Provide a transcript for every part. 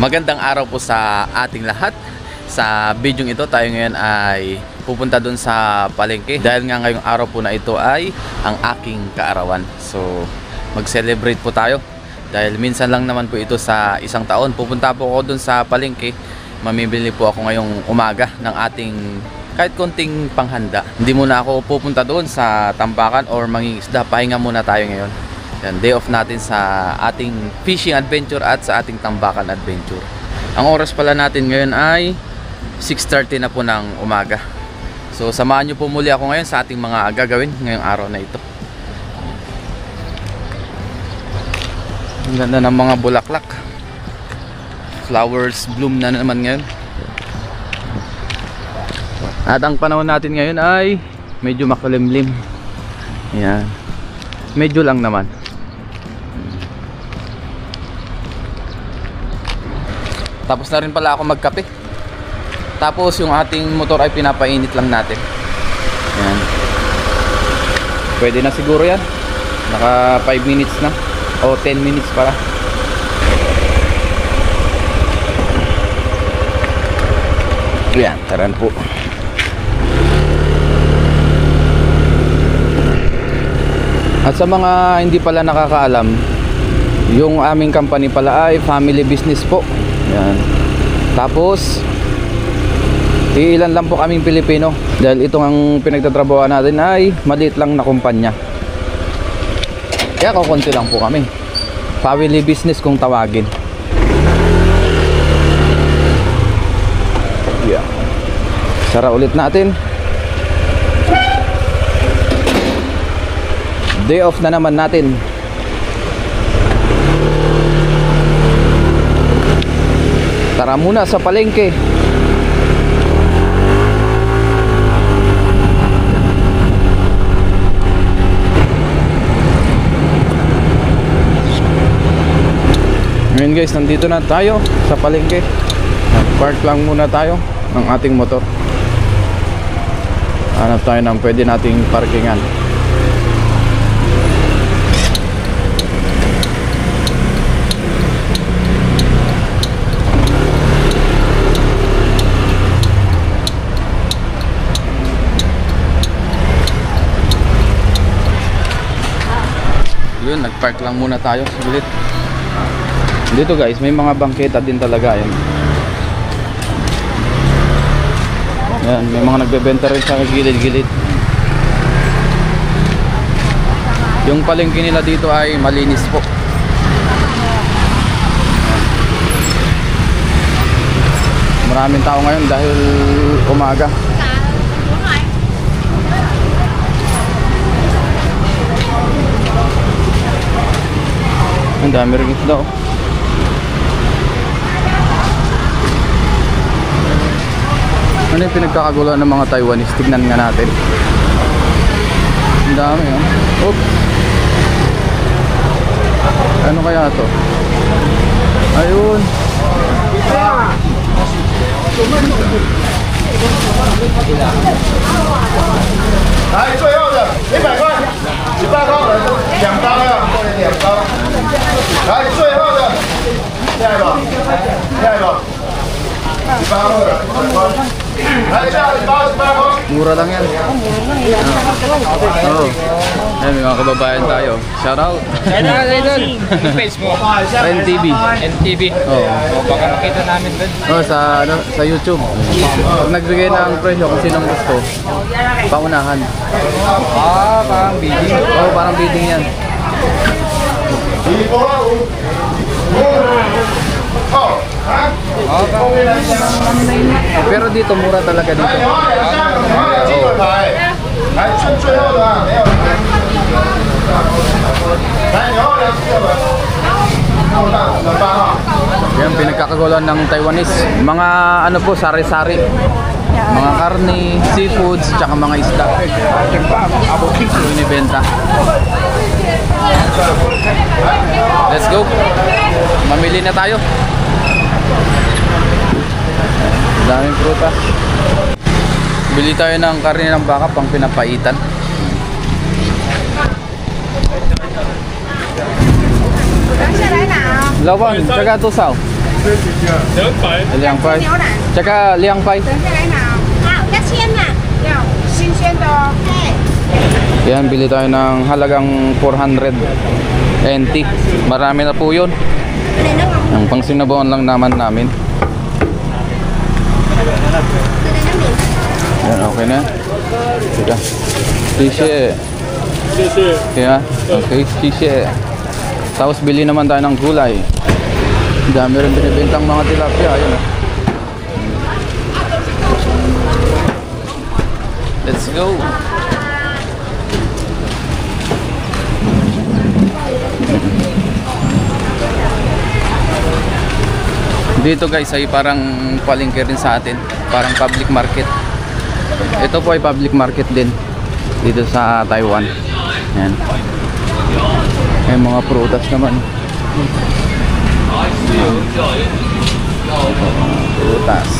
Magandang araw po sa ating lahat. Sa video ito tayo ngayon ay pupunta dun sa palengke dahil nga ngayong araw po na ito ay ang aking kaarawan. So mag-celebrate po tayo dahil minsan lang naman po ito sa isang taon. Pupunta po ako dun sa palengke. Mamimili po ako ngayong umaga ng ating kahit konting panghanda. Hindi muna ako pupunta doon sa tambakan or mangingisda. Pahinga muna tayo ngayon. Yan, day off natin sa ating fishing adventure at sa ating tambakan adventure. Ang oras pala natin ngayon ay 6:30 na po ng umaga. So samahan nyo po muli ako ngayon sa ating mga gagawin ngayong araw na ito. Ang ganda ng mga bulaklak. Flowers bloom na naman ngayon. At ang panahon natin ngayon ay medyo makulimlim. Yan. Medyo lang naman. Tapos na rin pala ako magkape. Tapos yung ating motor ay pinapainit lang natin. Yan. Pwede na siguro yan. Naka 5 minutes na. O 10 minutes para. Yan, taran po. At sa mga hindi pala nakakaalam, yung aming company pala ay family business po. Yan. Tapos ilan lang po kaming Pilipino dahil itong ang pinagtatrabahoan natin ay maliit lang na kumpanya. Kaya kukunti lang po kami. Family business kung tawagin. Yeah. Sara ulit natin. Day off na naman natin. Tara muna sa palengke. Ngayon guys, nandito na tayo sa palengke. Nag-park lang muna tayo ng ating motor. Hanap tayo ng pwede nating parkingan. Yun, nag-park lang muna tayo saglit. Dito guys, may mga bangketa din talaga yan. Yan, may mga nagbebenta rin sa gilid-gilid. Yung palengke nila dito ay malinis po. Maraming tao ngayon dahil umaga. Ang dami rin isda oh. Ano yung pinagkakagulan ng mga Taiwanese? Tignan nga natin. Ang dami oh. Oops. Ano kaya to? Ayun. Ay, 最后的100块，18刀的2刀呀，2刀。来，最后的，下一个，18刀的100块。来，下18刀。 Mura lang yan. Oo. Ayan, may mga kababayan tayo. Shout out. Shout out idol. Yung page mo. NTV. NTV. Oo. O baka makita namin doon. Oh, sa YouTube. Pag nagbigay ng presyo kung sinong gusto, paunahan. Ah, parang bidding. Oo, parang bidding yan. Pero dito mura talaga dito. 基本牌，来趁最后的啊，没有。来，你后2个吧。8号。 Yan, pinagkakagulan ng Taiwanese. Mga ano po, sari-sari. Mga karne, seafoods, tsaka mga isda. Ito inibenta. Let's go. Mamili na tayo. Daming prutas. Bili tayo ng karne ng baka pang pinapaitan. Lawang, taga tusaw. Liang pai. Tsaka liang pai. 等下来拿哦。好，要签呐。要新鲜的哦。对。 Yan, bili tayo ng halagang 400 NT. Marami na po yun. Ang pang sinabawan lang naman namin. Yan, okay na. Teka. Sisye. Kaya, okay, sisye. Tapos bili naman tayo ng gulay. Dami rin binibintang mga tilapia. Ayun. Let's go. Dito guys ay parang palengke rin sa atin. Parang public market. Ito po ay public market din dito sa Taiwan. Yan. May mga prutas naman. Prutas.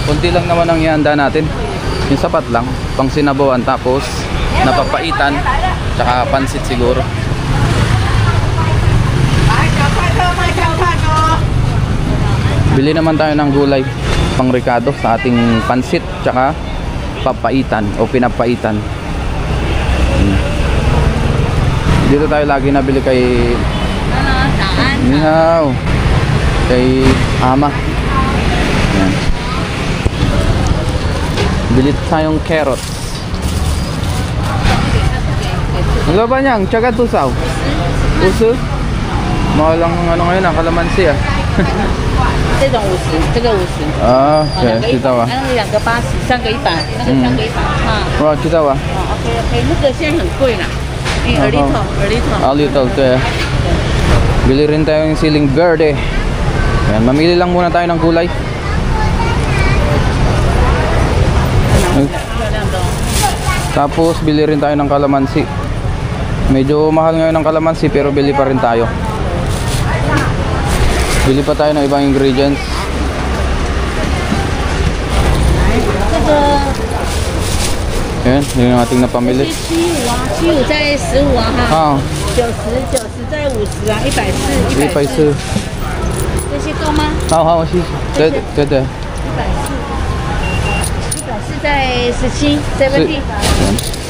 Kunti lang naman ang ihanda natin. Yung sapat lang. Pang sinabawan tapos napapaitan. Tsaka pansit siguro. Bili naman tayo ng gulay pang ricado sa ating pansit tsaka papaitan o pinapaitan. Dito tayo lagi nabili kay Nihaw, kay Ama. Yan. Bili tayong carrots. Ano ba niyang? Tsaka tusaw. Uso? Mahal lang ano ngayon ang kalamansi ah. 这种50，这个50。 Ah, okay. Kita wa. 那2个80，三个100，那个3个100。啊。Wow, kita wa. OK，那个现在很贵啦，因为2 little。 A little, okay. Bili rin tayo ng siling verde. Ayan, mamili lang muna tayo ng gulay. Tapos bili rin tayo ng kalamansi. Medyo mahal ngayon ng kalamansi pero bili pa rin tayo. Bili pa tayo ng ibang ingredients. Ayan, yun yung ating napamili. 75在15啊哈。90在50啊，140。140。这些够吗？好好，谢谢。对对对。 140在17 70。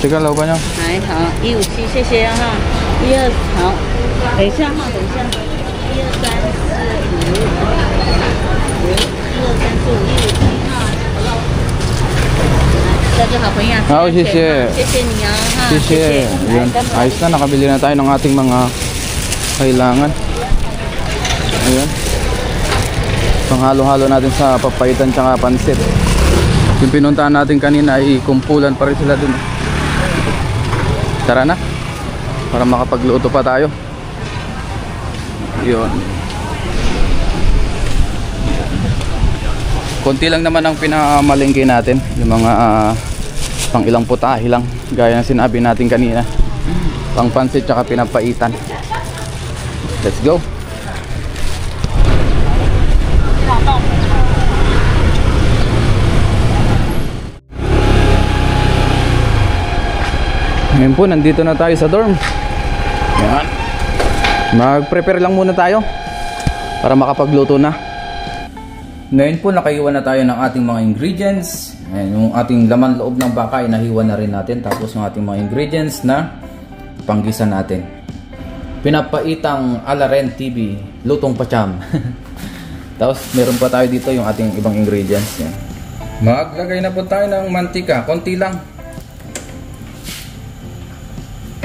这个老板娘。还好，157，谢谢啊哈。12好，等一下哈，等一下。1、2、3、4、5，1、2、3、4、5、157哈。这个好朋友。好，谢谢。谢谢你啊哈。谢谢. Yun. Ayos na, nakabili na tayo ng ating mga kailangan. Ayan. Panghalo-halo natin sa papaitan tsaka pansit. Yung pinuntahan natin kanina ay kumpulan pa rin sila dun. Tara na. Para makapagluto pa tayo. Yun. Konti lang naman ang pinamalengke natin. Yung mga pang ilang putahe lang. Gaya ng sinabi natin kanina. Pang pansit tsaka pinapaitan. Let's go. Ngayon po, nandito na tayo sa dorm. Yan. Mag-prepare lang muna tayo para makapagluto na. Ngayon po, nakaiwan na tayo ng ating mga ingredients. Ayan, yung ating laman loob ng baka ay nahiwa na rin natin. Tapos yung ating mga ingredients na panggisa natin. Pinapaitang Alaren TV, lutong pacham. Tapos meron pa tayo dito yung ating ibang ingredients. Yan. Maglagay na po tayo ng mantika, konti lang.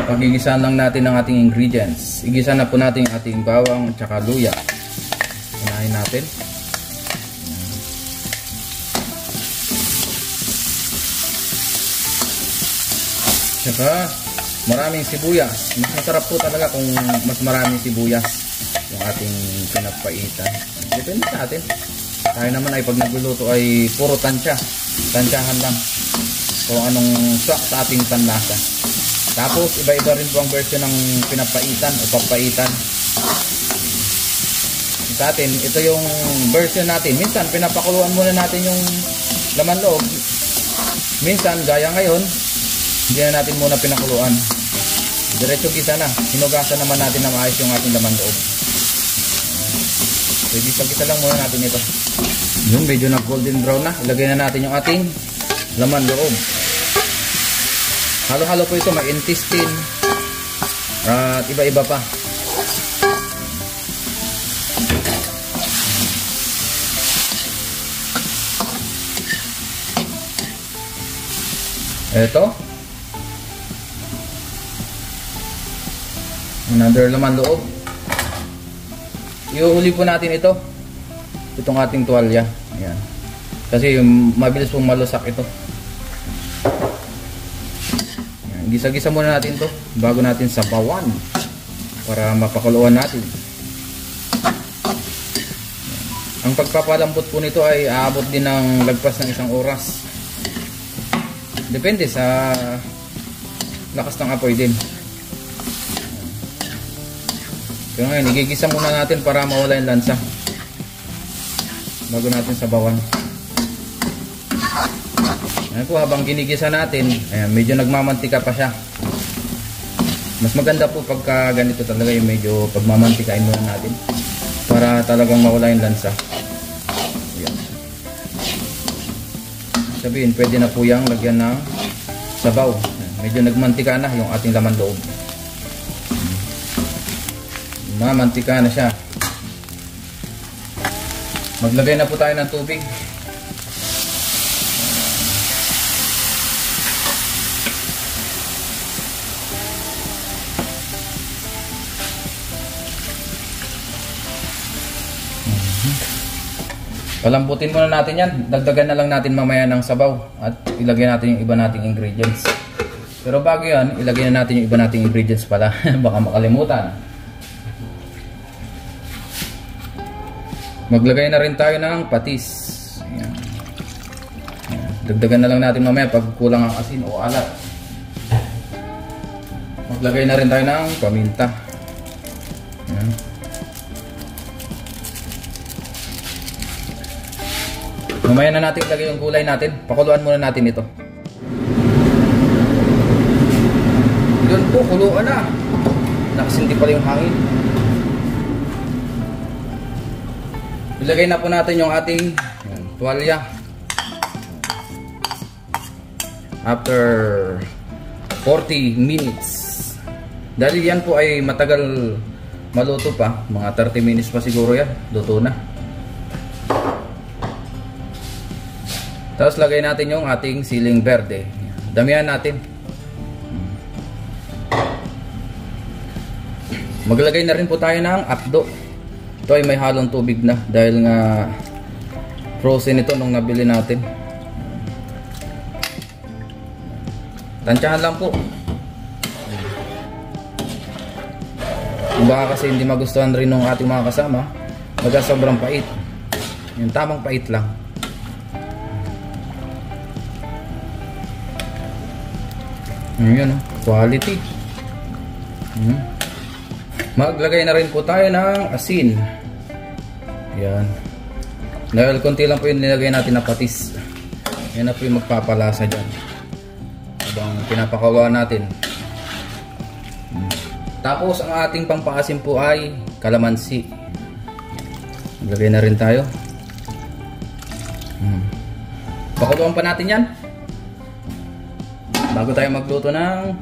Pagigisahan lang natin ang ating ingredients. Igisa na po natin ang ating bawang at saka luya. Unahin natin. Saka maraming sibuyas. Mas masarap po talaga kung mas maraming sibuyas yung ating pinapaitan. Depende sa atin. Tayo naman ay pag nagluluto ay puro tansya. Tansyahan lang kung anong swak sa ating panlasa. Tapos iba-iba rin po ang version ng pinapaitan o papaitan. Sa atin, ito yung version natin. Minsan pinapakuluan muna natin yung laman loob. Minsan gaya ngayon, hindi na natin muna pinakuluan. Diretso gisa na. Hinugasan naman natin na maayos yung ating laman loob. So, gisa-gisa lang muna natin ito. Yung medyo na golden brown na. Ilagay na natin yung ating laman loob. Halo-halo po ito. May intestine at iba-iba pa. Ito. Another laman loob. Iuhuli po natin ito. Itong ating tuwalya. Ayan. Kasi mabilis pong malusak ito. Ayan. Gisa-gisa muna natin ito bago natin sabawan para mapakuluan natin. Ayan. Ang pagpapalambot po nito ay aabot din ng lagpas ng 1 oras. Depende sa lakas ng apoy din. Kaya ngayon, igigisa muna natin para mawala yung lansa bago natin sabawan. Ayan po, habang ginigisa natin, ayan, medyo nagmamantika pa siya. Mas maganda po pagka ganito talaga yung medyo pagmamantikain muna natin para talagang mawala yung lansa. Ayan. Sabihin, pwede na po yung lagyan ng sabaw. Ayan, medyo nagmantika na yung ating laman loob. Mamantika na siya. Maglagay na po tayo ng tubig. Palambutin muna natin yan. Dagdagan na lang natin mamaya ng sabaw at ilagay natin yung iba nating ingredients. Pero bago yan, ilagay na natin yung iba nating ingredients pala. Baka makalimutan. Maglagay na rin tayo ng patis. Ayan. Ayan. Dagdagan na lang natin mamaya pag kulang ang asin o alat. Maglagay na rin tayo ng paminta. Ayan. Mamaya na natin ilagay yung gulay natin. Pakuluan muna natin ito. Doon po, kuluan na. Nakasindi pala yung hangin. Ilagay na po natin yung ating tuwalya. After 40 minutes. Dahil yan po ay matagal maluto pa. Mga 30 minutes pa siguro yan. Luto na. Tapos lagay natin yung ating siling berde. Damihan natin. Maglagay na rin po tayo ng apdo. Ito ay may halong tubig na dahil nga frozen ito nung nabili natin. Tansyahan lang po. Kung baka kasi hindi magustuhan rin ng ating mga kasama, baga sobrang pait. Yung tamang pait lang. Yun, quality. Maglagay na rin po tayo ng asin. Ayan. Dahil konti lang po yung nilagay natin na patis. Yan na po yung magpapalasa dyan habang pinapakawawa natin. Tapos ang ating pampaasim po ay kalamansi. Maglagay na rin tayo. Pakuluan pa natin yan bago tayo magluto ng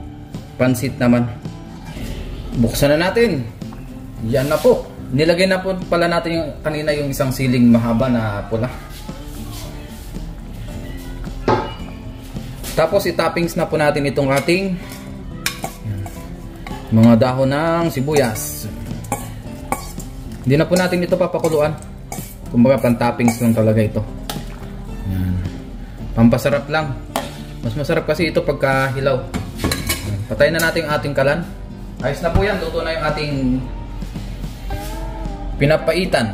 pansit naman. Buksan na natin. Yan na po. Nilagay na po pala natin yung kanina yung isang siling mahaba na pula. Tapos i-toppings na po natin itong ating mga dahon ng sibuyas. Hindi na po natin ito papakuluan. Kumbaga pan-toppings lang talaga ito. Pampasarap lang. Mas masarap kasi ito pagka hilaw. Patayin na natin ang ating kalan. Ayos na po yan. Luto na yung ating pinapaitan.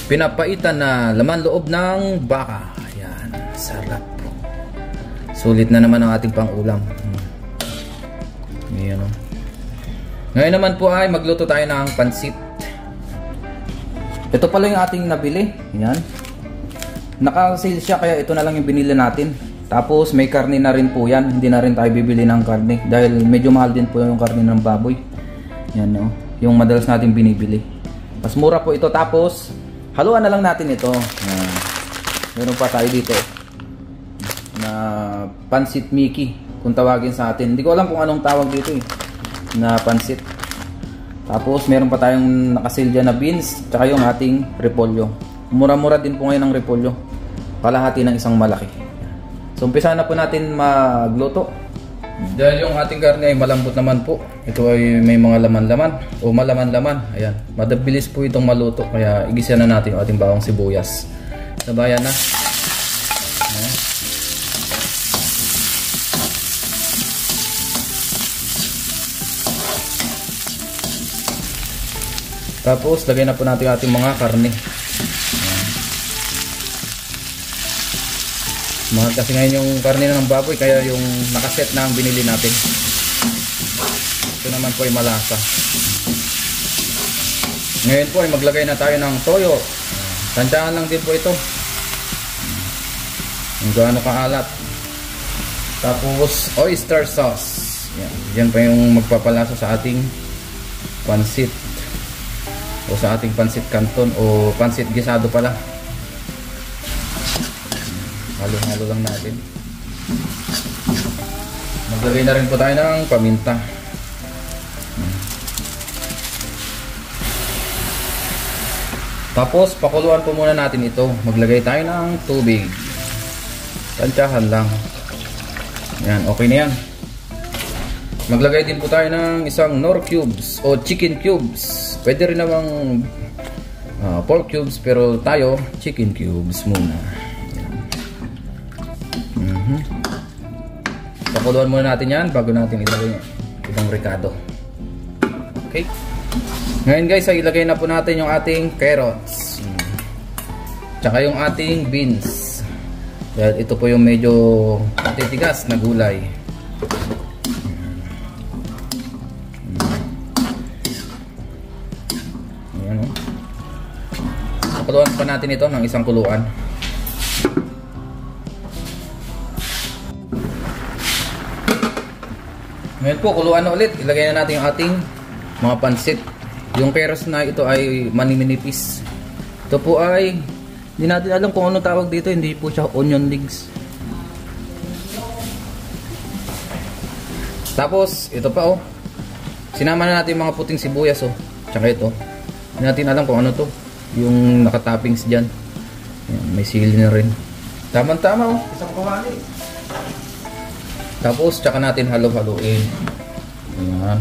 Pinapaitan na laman loob ng baka. Ayan. Sarap po. Sulit na naman ang ating pang-ulam. Ayan o. Ngayon naman po ay magluto tayo ng pansit. Ito pala yung ating nabili. Ayan. Naka-sale siya kaya ito na lang yung binili natin. Tapos may karne na rin po yan. Hindi na rin tayo bibili ng karne dahil medyo mahal din po yung karne ng baboy. Yan o. yung madalas natin binibili. Mas mura po ito. Tapos haluan na lang natin ito. Meron pa tayo dito na pansit Mickey kung tawagin sa atin. Hindi ko alam kung anong tawag dito na pansit. Tapos meron pa tayong nakasilya na beans, tsaka yung ating repolyo. Mura-mura din po ngayon ang repolyo. Kalahati ng isang malaki. So umpisa na po natin magluto. Dahil yung ating karne ay malambot naman po. Ito ay may mga laman-laman o malaman-laman. Ayan, madabilis po itong maluto. Kaya igisa na natin yung ating bawang sibuyas. Sabayan na. Ayan. Tapos lagay na po natin ating mga karne. Mahal kasi ngayon yung karne ng baboy, kaya yung nakaset na ang binili natin. Ito naman po ay malasa. Ngayon po ay maglagay na tayo ng toyo. Tansyahan lang din po ito kung gaano kaalat. Tapos oyster sauce. Yan pa yung magpapalasa sa ating pansit o sa ating pansit canton o pansit gisado pala. Halo-halo lang natin. Maglagay na rin po tayo ng paminta. Tapos pakuluan po muna natin ito. Maglagay tayo ng tubig. Tansyahan lang. Yan, okay na yan. Maglagay din po tayo ng isang nor cubes o chicken cubes. Pwede rin namang pork cubes, pero tayo chicken cubes muna. Pakuluan muna natin yan bago natin ilagay ibang ricado. Okay. Ngayon guys, ay ilagay na po natin yung ating carrots. Tsaka yung ating beans. Dahil ito po yung medyo titigas na gulay. Ayan, oh. Pakuluan pa natin ito ng isang kuluan. Ngayon po, kuluan na ulit. Ilagay na natin yung ating mga pansit. Yung carrots na ito ay maniminipis. Ito po ay, hindi natin alam kung anong tawag dito. Hindi po siya onion leeks. Tapos, ito pa oh. Sinama na natin yung mga puting sibuyas oh. Tsaka ito. Hindi natin alam kung ano to. Yung nakatoppings dyan. Ayan, may sili na rin. Tama-tama oh. Isang kawali. Tapos, tsaka natin halo-haloin. Ayan.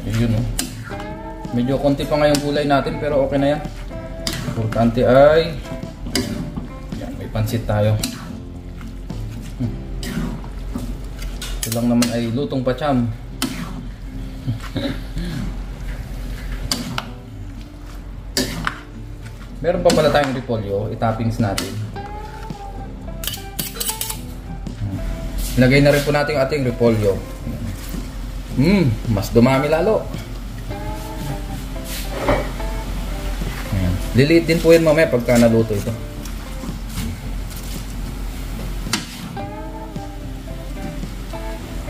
Ayun, oh. Medyo konti pa nga yung gulay natin, pero okay na yan. Importante ay yan, may pansit tayo. Ito lang naman ay lutong pacham. Meron pa pala tayong repolyo, itoppings natin. Lagay na rin po natin ating repolyo. Mas dumami lalo. Ayan. Liliit din po yun mamaya pagka naluto ito.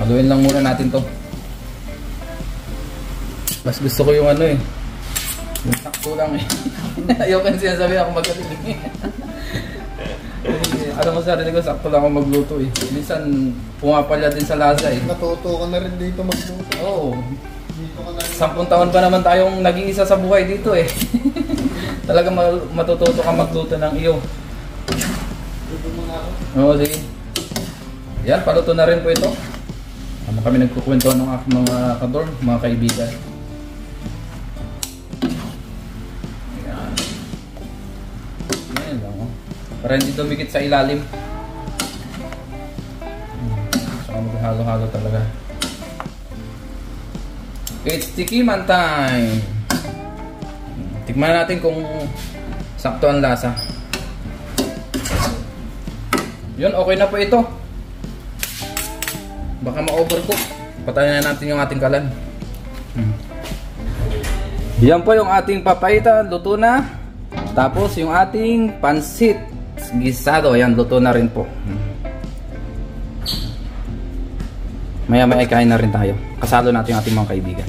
Haluin lang muna natin to. Mas gusto ko yung ano yung sakto lang Ayoko yung sinasabi ako magaling alam mo sarili ko, sakto lang ako magluto Minsan pumapalya din sa lasa Natuto ka na rin dito magluto. Oo. 10 taon pa naman tayong nag-iisa sa buhay dito Talaga matututo ka magluto ng iyo. Oo, sige. Yan, paluto na rin po ito. Kami nagkukwento ng aking mga kadorm, mga kaibigan. Para hindi dumikit sa ilalim. Saka maghalo-halo talaga. It's tikiman time! Tikman natin kung sakto ang lasa. Yun, okay na po ito. Baka ma-overcook. Patayin na natin yung ating kalan. Yan po yung ating papaitan. Luto na. Tapos yung ating pansit gisado, ayan, luto na rin po. Maya-maya kain na rin tayo. Kasalo natin yung ating mga kaibigan.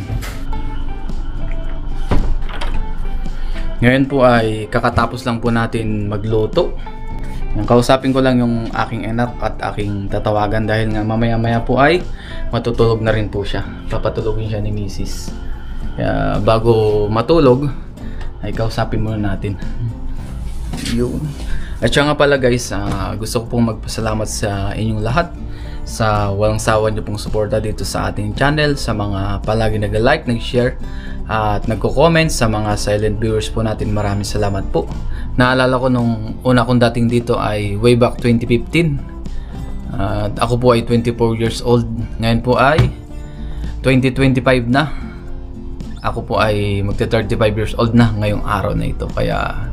Ngayon po ay kakatapos lang po natin magluto. Kausapin ko lang yung aking anak at aking tatawagan dahil nga mamaya-maya po ay matutulog na rin po siya. Papatulogin siya ni Mrs. Kaya bago matulog ay kausapin muna natin. Yun. At siya nga pala guys, gusto ko pong magpasalamat sa inyong lahat sa walang sawa niyo pong suporta dito sa ating channel, sa mga palagi nag-like, nag-share at nagko-comment, sa mga silent viewers po natin, maraming salamat po. Naalala ko nung una kong dating dito ay way back 2015. Ako po ay 24 years old. Ngayon po ay 2025 na. Ako po ay magte 35 years old na ngayong araw na ito. Kaya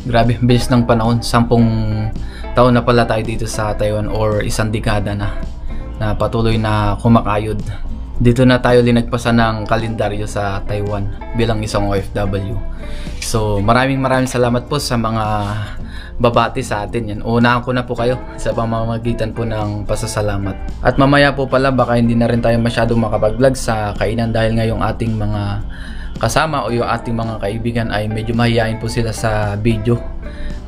grabe, bilis ng panahon. 10 taon na pala tayo dito sa Taiwan, or isang dekada na patuloy na kumakayod. Dito na tayo linagpasan ng kalendaryo sa Taiwan bilang isang OFW. So maraming salamat po sa mga babati sa atin yan. Unahan ko na po kayo sa pamamagitan po ng pasasalamat. At mamaya po pala baka hindi na rin tayo masyadong makapag-vlog sa kainan dahil nga yung ating mga kasama o yung ating mga kaibigan ay medyo mahihain po sila sa video.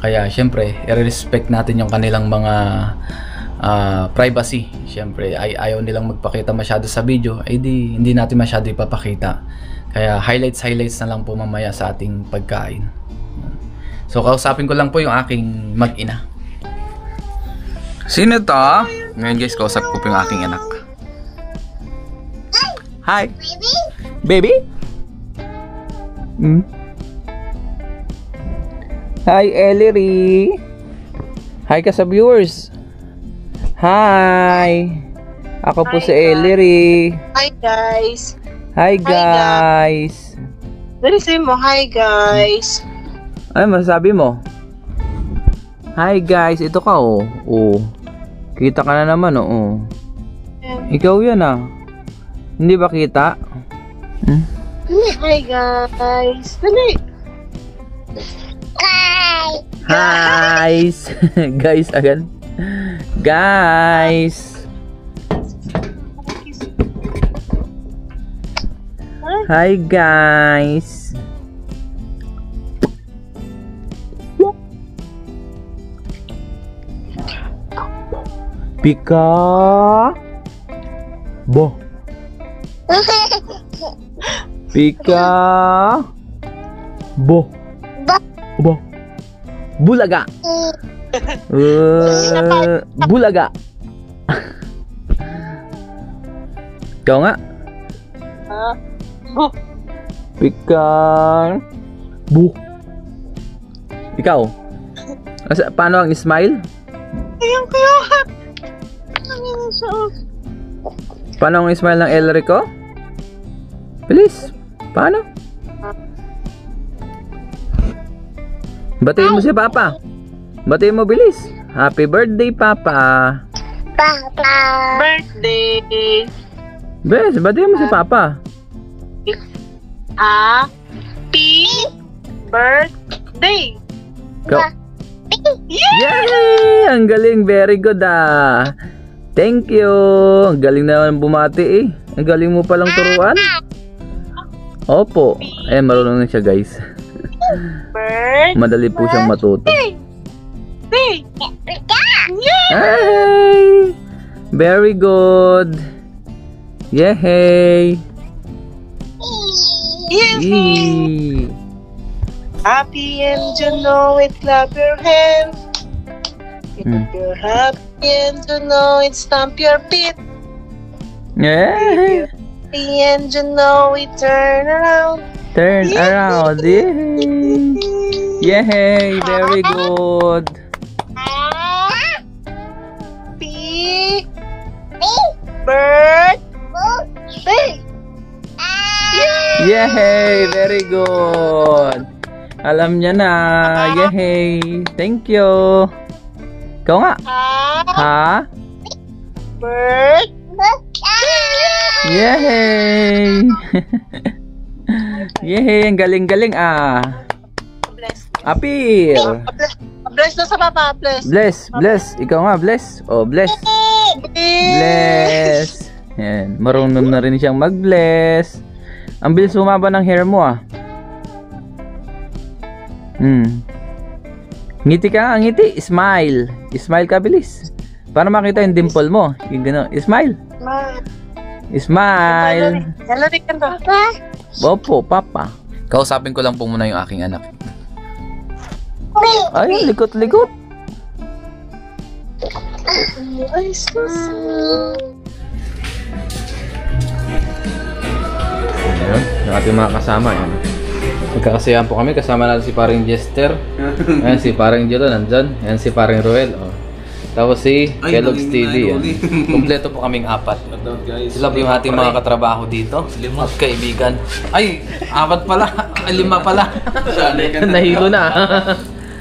Kaya syempre i-respect natin yung kanilang mga privacy. Syempre ay ayaw nilang magpakita masyado sa video, ay hindi natin masyado ipapakita. Kaya highlights na lang po mamaya sa ating pagkain. So kausapin ko lang po yung aking mag-ina. Sino to? Ngayon guys, kausap ko po yung aking anak. Hi baby. Hi Ellery. Hi ka sa viewers. Hi. Ako po si Ellery. Hi guys. Hi guys. Dali say mo, hi guys. Ano masasabi mo? Hi guys, ito ka oh. Oh. Kita ka na naman oh. Ikaw yan ah. Hindi ba kita? Hi guys. Dali. Hi. Guys agad. Guys. Hi guys. Pika Bo. Pika Bo. Bo. Bulaga. Bulaga. Ikaw nga. Pika Bu. Ikaw. Paano ang smile? Ayun kayo. Paano ang smile ng Ellery ko? Bilis. Paano? Batiin mo si Papa. Batiin mo bilis. Happy birthday, Papa. Birthday. Bes, batiin mo si Papa. Happy birthday. Go. Yay! Ang galing. Very good ah. Thank you. Ang galing naman bumati eh. Ang galing mo palang turuan. Opo. Ayan, marunong na siya guys. Madali po siyang matuto. Hey! Very good. Yay! Yay! Happy and you know it, clap your hands. If you're happy and you know it, stamp your feet. Yeah! Happy and you know it, turn around. Turn around. Yay! Yay! Very good. Happy birthday. Yay! Very good. Alam niya na. Yay! Thank you. Ikaw nga. Ha? Birthday. Yay! Yay! Ang galing-galing ah. Bless Appear. Bless na sa baba, bless. Bless. Ikaw nga, bless. Oh, bless. Bless. Yan. Marunong na rin siyang mag-bless. Ang bilis humaba ng hair mo ah. Ngiti ka nga, ngiti. Smile. Smile ka, bilis. Para makita yung dimple mo. Yung gano'n. Smile. Smile. Lalari ka na. Opo, papa. Kausapin ko lang po muna yung aking anak. Ay, likot-likot. Ay, sus. Ayan, yung ating mga kasama. Yan. Magkakasiyahan po kami. Kasama natin si paring Jester. Ayan, si paring Jolo nandyan. Ayan, si paring Roel. Oh. Tapos si Kellogg's TV. Kompleto po kaming 4. Sila po yung ating mga katrabaho dito. 5 kaibigan. Ay, 4 pala. 5 pala. Nahilo na.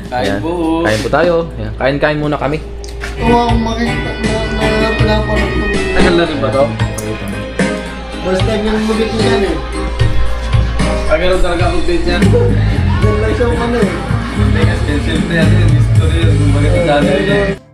Kain po. Kain po tayo. Ayan, kain-kain muna kami. Oo, makikita na pala ko na ito. Tagal na rin ba ito? First time yung mabit ko yan eh. Kaganoon talaga ang update niyan. Yan lang siyang ano eh. Expensive na yan. History. Bakit ang dami.